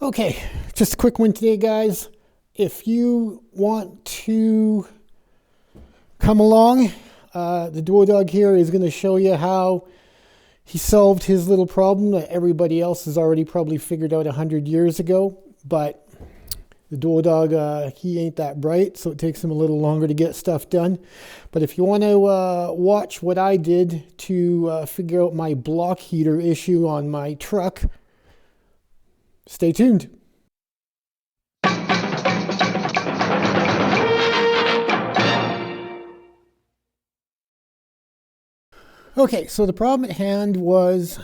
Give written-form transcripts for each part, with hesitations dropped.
Okay, just a quick one today, guys. If you want to come along, the Duo Dog here is going to show you how he solved his little problem that everybody else has already probably figured out 100 years ago. But the Duo Dog, he ain't that bright, so it takes him a little longer to get stuff done. But if you want to watch what I did to figure out my block heater issue on my truck, stay tuned. Okay, so the problem at hand was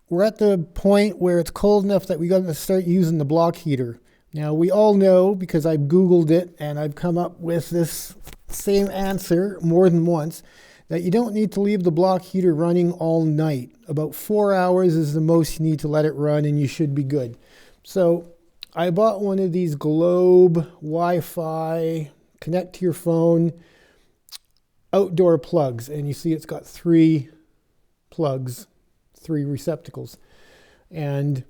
we're at the point where it's cold enough that we got to start using the block heater. Now, we all know, because I've Googled it and I've come up with this same answer more than once, that you don't need to leave the block heater running all night. About 4 hours is the most you need to let it run and you should be good. So I bought one of these Globe Wi-Fi, connect to your phone, outdoor plugs, and you see it's got 3 plugs, 3 receptacles, and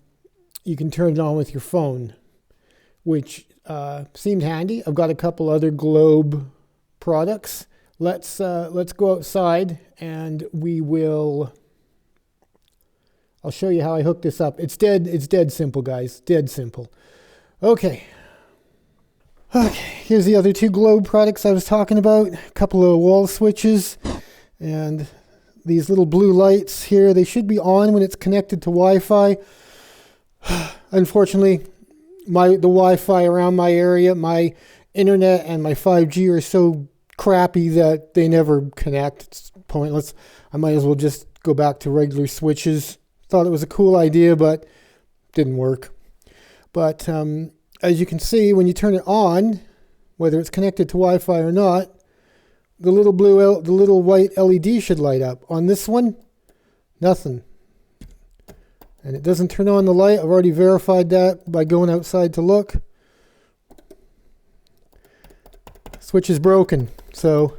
you can turn it on with your phone, which seemed handy. I've got a couple other Globe products. Let's go outside and I'll show you how I hook this up. It's dead simple, guys, dead simple. Okay, here's the other 2 Globe products I was talking about. A couple of wall switches and these little blue lights here. They should be on when it's connected to Wi-Fi. Unfortunately, the Wi-Fi around my area, my internet and my 5G are so crappy that they never connect. It's pointless. I might as well just go back to regular switches. Thought it was a cool idea, but didn't work. But as you can see, when you turn it on, whether it's connected to Wi-Fi or not, the little white LED should light up. On this one, nothing. And it doesn't turn on the light. I've already verified that by going outside to look. Switch is broken. So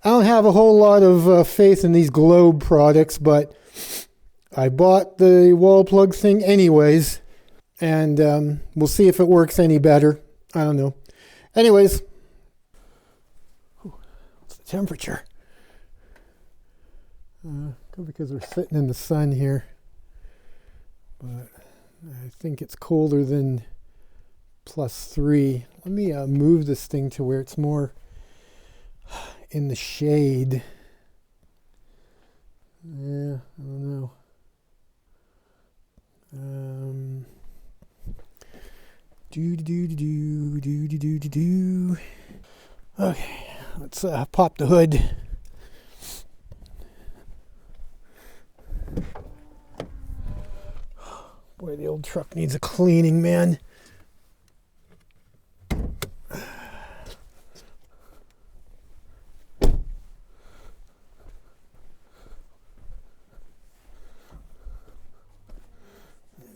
I don't have a whole lot of faith in these Globe products, but I bought the wall plug thing anyways. And we'll see if it works any better. I don't know. Anyways, what's the temperature? Because we're sitting in the sun here. But I think it's colder than +3. Let me move this thing to where it's more in the shade. Yeah, I don't know. Okay, let's pop the hood. Boy, the old truck needs a cleaning, man.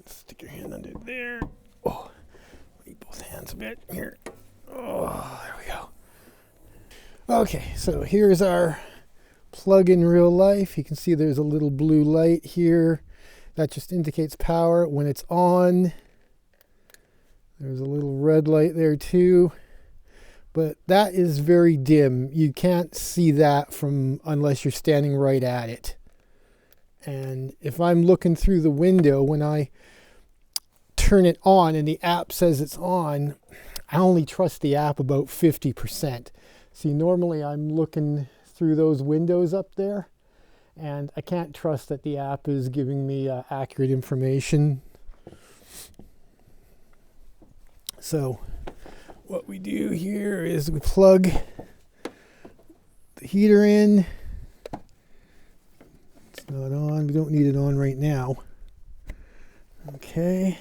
Stick your hand under there. Oh, need both hands a bit here. Oh, there we go. Okay, so here's our plug in real life. You can see there's a little blue light here. That just indicates power when it's on. There's a little red light there too. But that is very dim. You can't see that unless you're standing right at it. And if I'm looking through the window when I turn it on and the app says it's on, I only trust the app about 50%. See, normally I'm looking through those windows up there, and I can't trust that the app is giving me accurate information. So what we do here is we plug the heater in. It's not on. We don't need it on right now. Okay.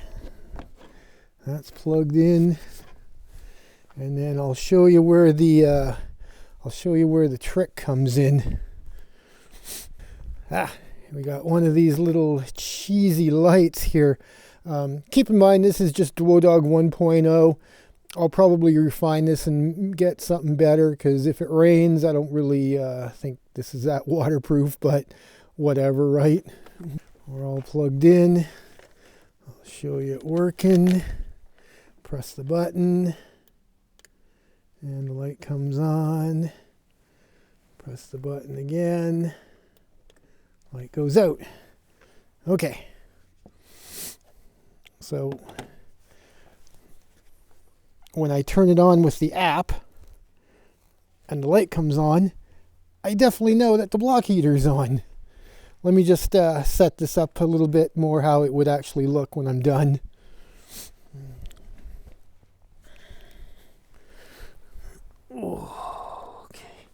That's plugged in. And then I'll show you where the trick comes in. We got one of these little cheesy lights here. Keep in mind, this is just Duo Dog 1.0. I'll probably refine this and get something better, because if it rains, I don't really think this is that waterproof, but whatever, right? We're all plugged in. show you it working. Press the button and the light comes on. Press the button again. Light goes out. Okay. So when I turn it on with the app and the light comes on, I definitely know that the block heater is on. Let me just set this up a little bit more how it would actually look when I'm done. Oh, okay.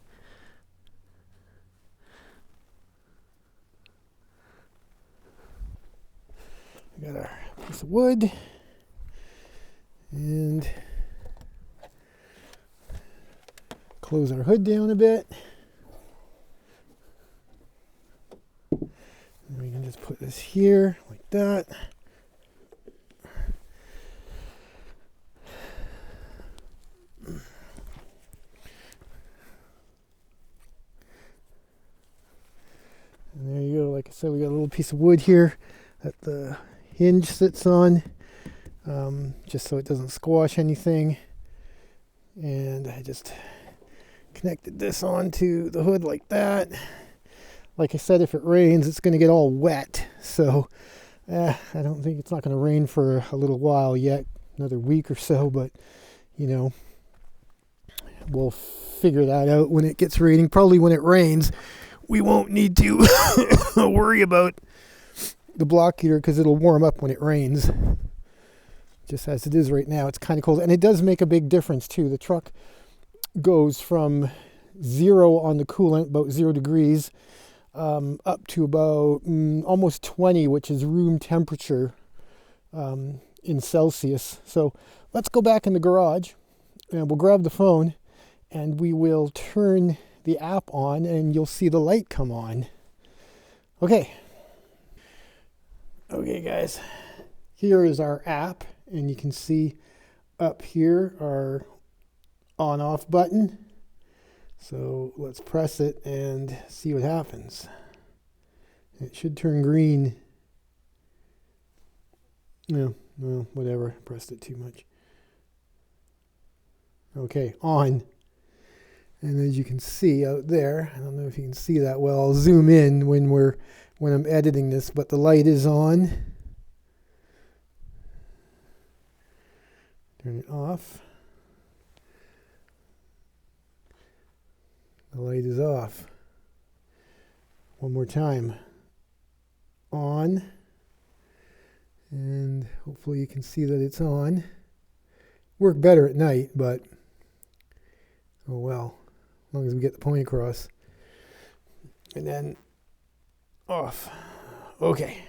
We got our piece of wood and close our hood down a bit. And we can just put this here like that. And there you go. Like I said, we got a little piece of wood here that the hinge sits on, just so it doesn't squash anything. And I just connected this onto the hood like that. Like I said, if it rains, it's going to get all wet. So I don't think it's not going to rain for a little while yet, another week or so. But, you know, we'll figure that out when it gets raining. Probably when it rains, we won't need to worry about the block heater because it'll warm up when it rains. Just as it is right now, it's kind of cold. And it does make a big difference, too. The truck goes from 0 on the coolant, about 0 degrees, up to about almost 20, which is room temperature in Celsius. So let's go back in the garage and we'll grab the phone and we will turn the app on and you'll see the light come on. Okay. Okay, guys. Here is our app and you can see up here our on-off button. So let's press it and see what happens. It should turn green. No, well, whatever. Pressed it too much. Okay, on. And as you can see out there, I don't know if you can see that well. I'll zoom in when I'm editing this, but the light is on. Turn it off. The light is off. One more time. On. And hopefully you can see that it's on. Work better at night, but oh well. As long as we get the point across. And then off. Okay.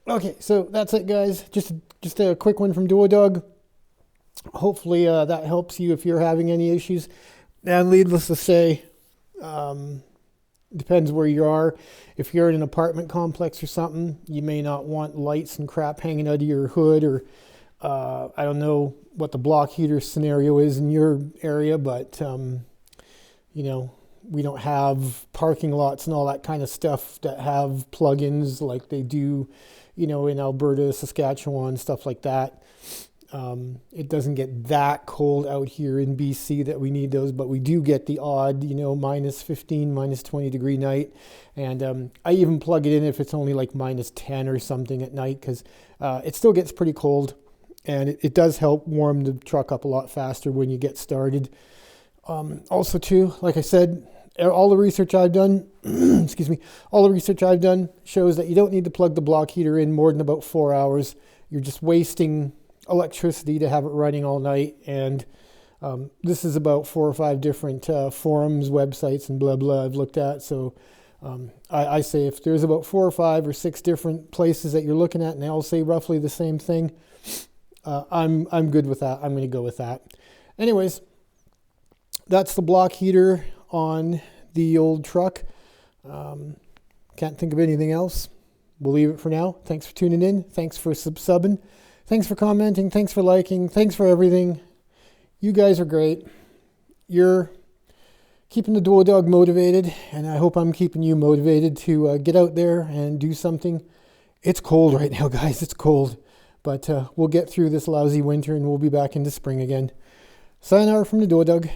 Okay, so that's it, guys. Just a quick one from Duo Dog. Hopefully that helps you if you're having any issues. And needless to say, depends where you are. If you're in an apartment complex or something, you may not want lights and crap hanging out of your hood, or I don't know what the block heater scenario is in your area, but you know, we don't have parking lots and all that kind of stuff that have plugins like they do, you know, in Alberta, Saskatchewan, stuff like that. It doesn't get that cold out here in BC that we need those, but we do get the odd, you know, minus 15, minus 20 degree night. And I even plug it in if it's only like minus 10 or something at night, because it still gets pretty cold. And it does help warm the truck up a lot faster when you get started. Also too, like I said, all the research I've done, excuse me, all the research I've done shows that you don't need to plug the block heater in more than about 4 hours. You're just wasting electricity to have it running all night. And this is about 4 or 5 different forums, websites, and blah blah I've looked at. So I say if there's about 4 or 5 or 6 different places that you're looking at and they all say roughly the same thing, I'm good with that. I'm going to go with that. Anyways, that's the block heater on the old truck. Can't think of anything else. We'll leave it for now. Thanks for tuning in. Thanks for subbing. Thanks for commenting. Thanks for liking. Thanks for everything. You guys are great. You're keeping the Duo Dog motivated, and I hope I'm keeping you motivated to get out there and do something. It's cold right now, guys. It's cold. But we'll get through this lousy winter, and we'll be back into spring again. Sayonara from the Duo Dog.